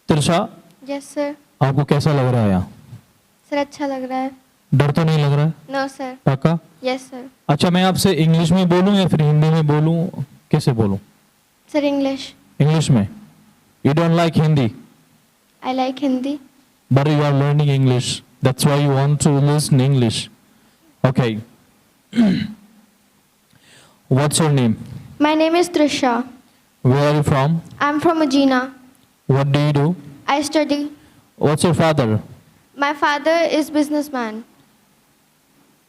Trisha, yes sir. आपको कैसा लग रहा है यहाँ? सर अच्छा लग रहा है। डर तो नहीं लग रहा है? No sir. पक्का? Yes sir. अच्छा, मैं आपसे इंग्लिश में बोलूँ या फिर हिंदी में बोलूँ, कैसे बोलूँ? Sir English. इंग्लिश में? You don't like Hindi, I like Hindi. but you are learning English. That's why you want to listen English. Okay. What's your name? My name is Trisha. Where are you from? I am from Ujina. What do you do? I study. What's your father? My father is businessman.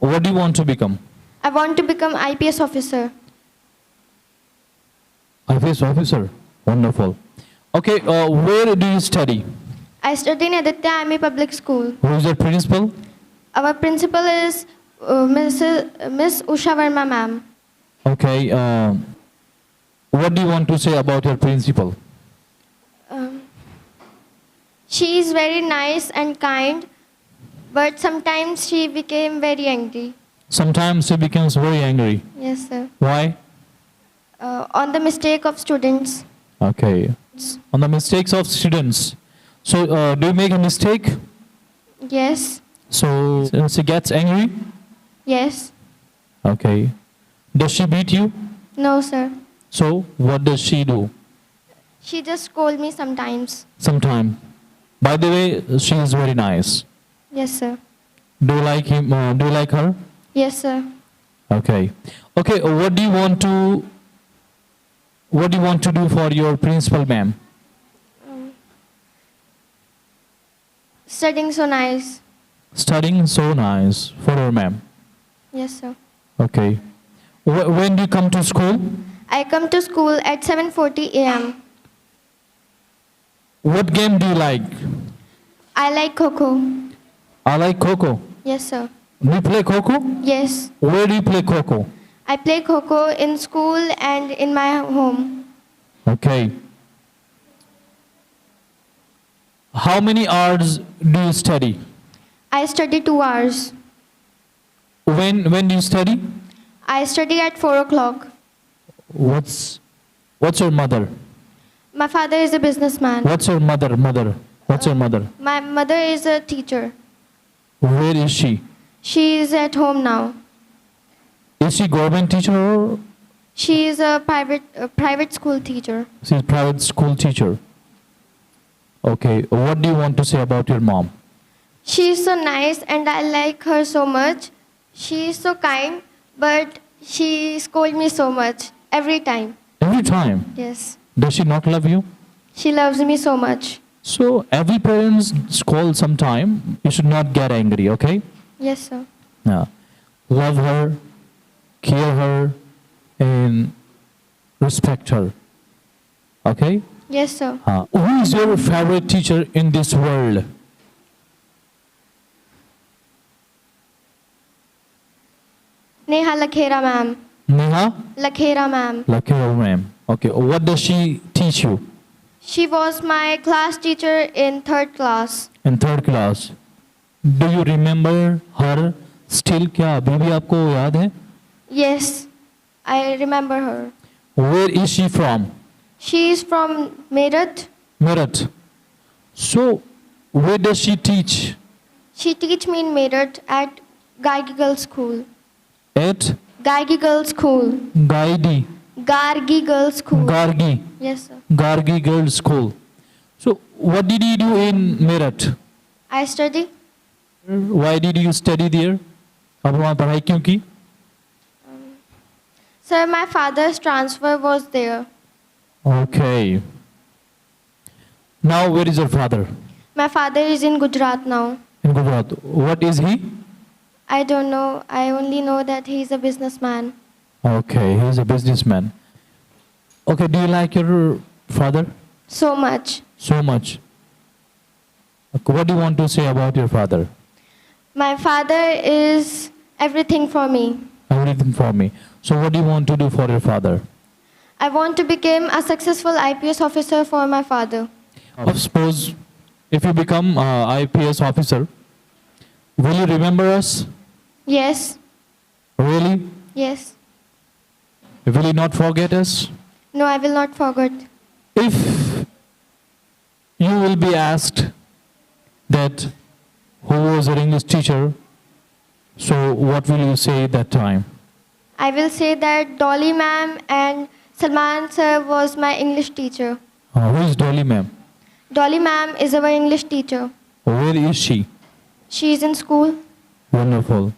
What do you want to become? I want to become IPS officer. IPS officer. Wonderful. Okay, where do you study? I study in Aditya Army Public School. Who is your principal? Our principal is Miss Usha Verma ma'am. Okay, what do you want to say about your principal? She is very nice and kind, but sometimes she became very angry. Sometimes she becomes very angry. Yes, sir. Why? On the mistake of students. Okay. On the mistakes of students. So, do you make a mistake? Yes. So, she gets angry? Yes. Okay. Does she beat you? No, sir. So, what does she do? She just scold me sometimes. Sometime. By the way, she is very nice. Yes, sir. Do you like him? Do you like her? Yes, sir. Okay. Okay. What do you want to do for your principal, ma'am? Studying so nice. Studying so nice for her, ma'am. Yes, sir. Okay. When do you come to school? I come to school at 7:40 a.m. What game do you like? I like Kho-Kho. I like Kho-Kho. Yes, sir. Do you play Kho-Kho? Yes. Where do you play Kho-Kho? I play Kho-Kho in school and in my home. Okay. How many hours do you study? I study 2 hours. When do you study? I study at 4 o'clock. What's your mother? My father is a businessman. What's your mother? What's your mother? My mother is a teacher. Where is she? She is at home now. Is she government teacher or? She is a private school teacher. She's private school teacher. Okay. What do you want to say about your mom? She is so nice and I like her so much. She is so kind, but she scolds me so much every time. Every time? Yes. Does she not love you? She loves me so much. So every parent scold sometime. You should not get angry, okay? Yes, sir. Yeah. Love her, care her, and respect her. Okay? Yes, sir. Who is your favorite teacher in this world? Neha Lakhera ma'am. Neha? Lakhera ma'am. Lakhera ma'am. Okay. What does she teach you? She was my class teacher in 3rd class. In 3rd class. Do you remember her still? क्या अभी भी आपको याद है? Yes, I remember her. Where is she from? She is from Meerut. Meerut. So, where does she teach? She teach me in Meerut at Gargi Girls School. At? Gargi Girls School. Gaidi. Gargi Girls School. Gargi. Yes, sir. Gargi Girls School. So, what did you do in Meerut? I study. Why did you study there? आप वहाँ पढ़ाई क्यों की? Sir, my father's transfer was there. Okay. Now, where is your father? My father is in Gujarat now. In Gujarat. What is he? I don't know. I only know that he is a businessman. Okay, he is a businessman. Okay, do you like your father? So much. So much. Okay, what do you want to say about your father? My father is everything for me. Everything for me. So what do you want to do for your father? I want to become a successful IPS officer for my father. Suppose if you become IPS officer, will you remember us? Yes. Really? Yes. Will you not forget us? No, I will not forget. If you will be asked that who was your English teacher, so what will you say that time? I will say that Dolly ma'am and Salman sir was my English teacher. Who is Dolly ma'am? Dolly ma'am is our English teacher. Where is she? She is in school. Wonderful.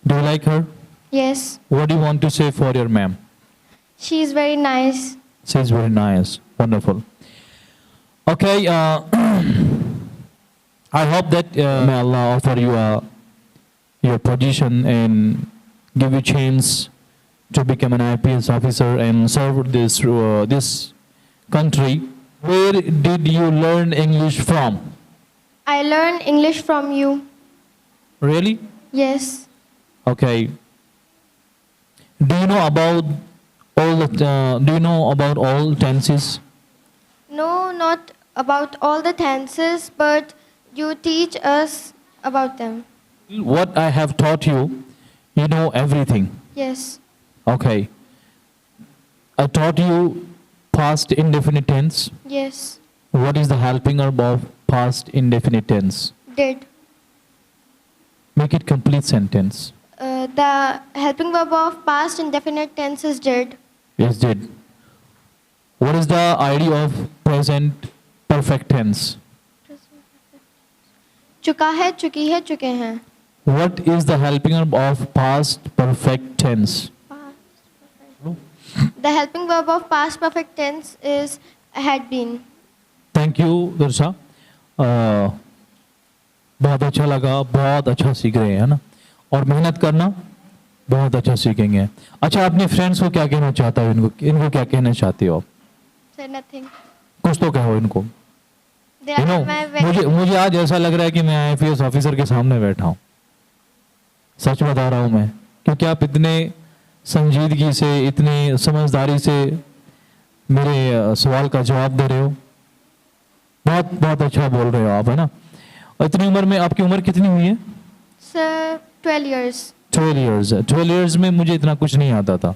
Do you like her? Yes. What do you want to say for your ma'am? She is very nice. She is very nice. Wonderful. Okay, I hope that may Allah offer you your position and give you chance to become an IPS officer and serve this country. Where did you learn English from? I learned English from you. Really? Yes. Okay. Do you know about all tenses? No, not about all the tenses, but you teach us about them. What I have taught you, you know everything. Yes. Okay. I taught you past indefinite tense. Yes. What is the helping verb of past indefinite tense? Did. Make it complete sentence. The helping verb of past indefinite tense is did. Yes, did. What is the idea of present perfect tense? चुका है, चुकी है, चुके हैं. What is the helping verb of past perfect tense? The helping verb of past perfect tense is had been. Thank you दर्शा. बहुत अच्छा लगा, बहुत अच्छा सीख रहे हैं, है ना? और मेहनत करना, बहुत अच्छा सीखेंगे. अच्छा, अपने फ्रेंड्स को क्या कहना चाहता हो? इनको क्या कहना चाहते हो आप? Say nothing. कुछ तो कहो इनको. They are my very. मुझे आज ऐसा लग रहा है कि मैं IPS ऑफिसर के सामने बैठा हूँ. सच बता रहा हूँ मैं, क्योंकि आप इतने संजीदगी से, इतनी समझदारी से मेरे सवाल का जवाब दे रहे हो. बहुत बहुत अच्छा बोल रहे हो आप, है ना? और इतनी उम्र में, आपकी उम्र कितनी हुई है? Sir, 12 years. 12 years. 12 years में मुझे इतना कुछ नहीं आता था.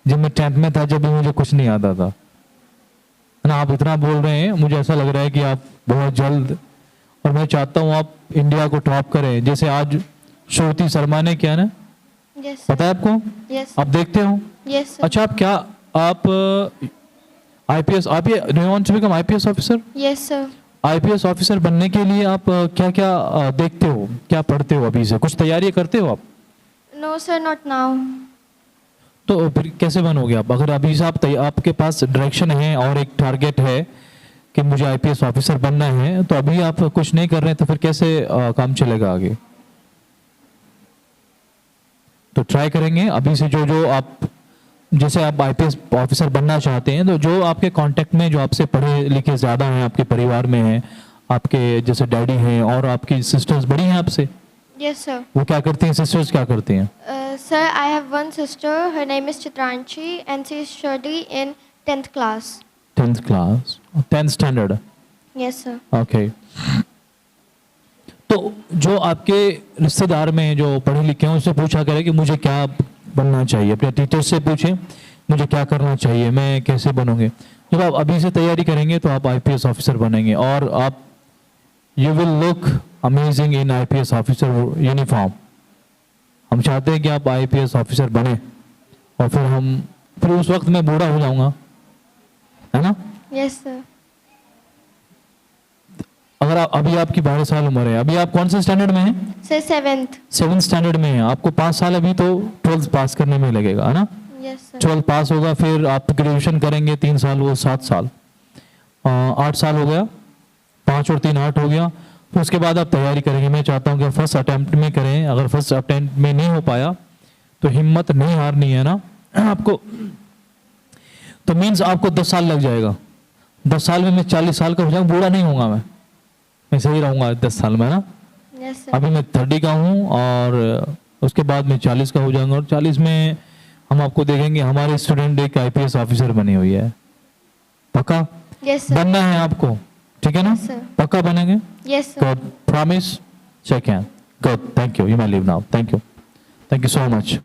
जब मैं 10th में था, जब भी मुझे कुछ नहीं आता था, है ना? आप इतना बोल रहे हैं, मुझे ऐसा लग रहा है कि आप बहुत जल्द, और मैं चाहता हूँ आप इंडिया को टॉप करें, जैसे आज श्रुति शर्मा ने किया ना. Yes. Sir. पता है आपको? Yes. आप देखते हो? Yes. Sir. अच्छा, आप IPS, आप ये do you want to become IPS officer? Yes, sir. IPS officer बनने के लिए आप क्या क्या देखते हो, क्या पढ़ते हो? अभी से कुछ तैयारी करते हो आप? No, sir, not now. तो फिर कैसे बनोगे आप? अगर अभी से आपके पास डायरेक्शन है और एक टारगेट है कि मुझे IPS ऑफिसर बनना है, तो अभी आप कुछ नहीं कर रहे हैं, तो फिर कैसे काम चलेगा आगे? तो ट्राई करेंगे अभी से. जो आप, जैसे आप IPS ऑफिसर बनना चाहते हैं, तो जो आपके कांटेक्ट में, जो आपसे पढ़े लिखे ज़्यादा हैं, आपके परिवार में हैं, आपके जैसे डैडी हैं और आपकी सिस्टर्स बड़ी हैं आपसे, Yes, sir. वो क्या करती हैं? सिस्टर्स क्या करती हैं? Sir, I have one sister. Her name is Chitranshi, and she is studying in 10th class. 10th class, 10th standard. Yes, sir. Okay. तो जो आपके रिश्तेदार में जो पढ़े लिखे हैं, उससे पूछा करें कि मुझे क्या बनना चाहिए. अपने टीचर से पूछें मुझे क्या करना चाहिए, मैं कैसे बनूंगे. जब आप अभी से तैयारी करेंगे तो आप IPS ऑफिसर बनेंगे, और आप you will look amazing in IPS officer uniform. हम चाहते हैं कि आप IPS ऑफिसर बने, और फिर उस वक्त मैं बूढ़ा हो जाऊंगा, है ना? Yes, sir. अगर अभी आपकी 12 साल उम्र है, अभी आप कौन से स्टैंडर्ड में हैं? Sir, 7th. 7th स्टैंडर्ड में हैं. आपको 5 साल अभी तो 12th पास करने में लगेगा, है ना? Yes, sir. 12th पास होगा, फिर आप ग्रेजुएशन करेंगे 3 साल, वो 7 साल, 8 साल हो गया. 5 और 3 8 हो गया. फिर उसके बाद आप तैयारी करेंगे. मैं चाहता हूँ कि फर्स्ट अटेम्प्ट में करें. अगर फर्स्ट अटेम्प्ट में नहीं हो पाया तो हिम्मत नहीं हारनी है ना आपको. तो मीन्स आपको 10 साल लग जाएगा. 10 साल में मैं 40 साल का हो जाऊंगा, बूढ़ा नहीं होऊंगा मैं सही रहूंगा 10 साल में, ना? Yes, sir. अभी मैं 30 का हूँ, और उसके बाद मैं 40 का हो जाऊंगा, और 40 में हम आपको देखेंगे हमारे स्टूडेंट एक IPS ऑफिसर बनी हुई है. पक्का Yes, sir. बनना है आपको, ठीक है ना? Yes, sir. पक्का बनेंगे? Yes, sir. Good. Promise? Check in. Good. Thank you. You may leave now. Thank you. Thank you so much.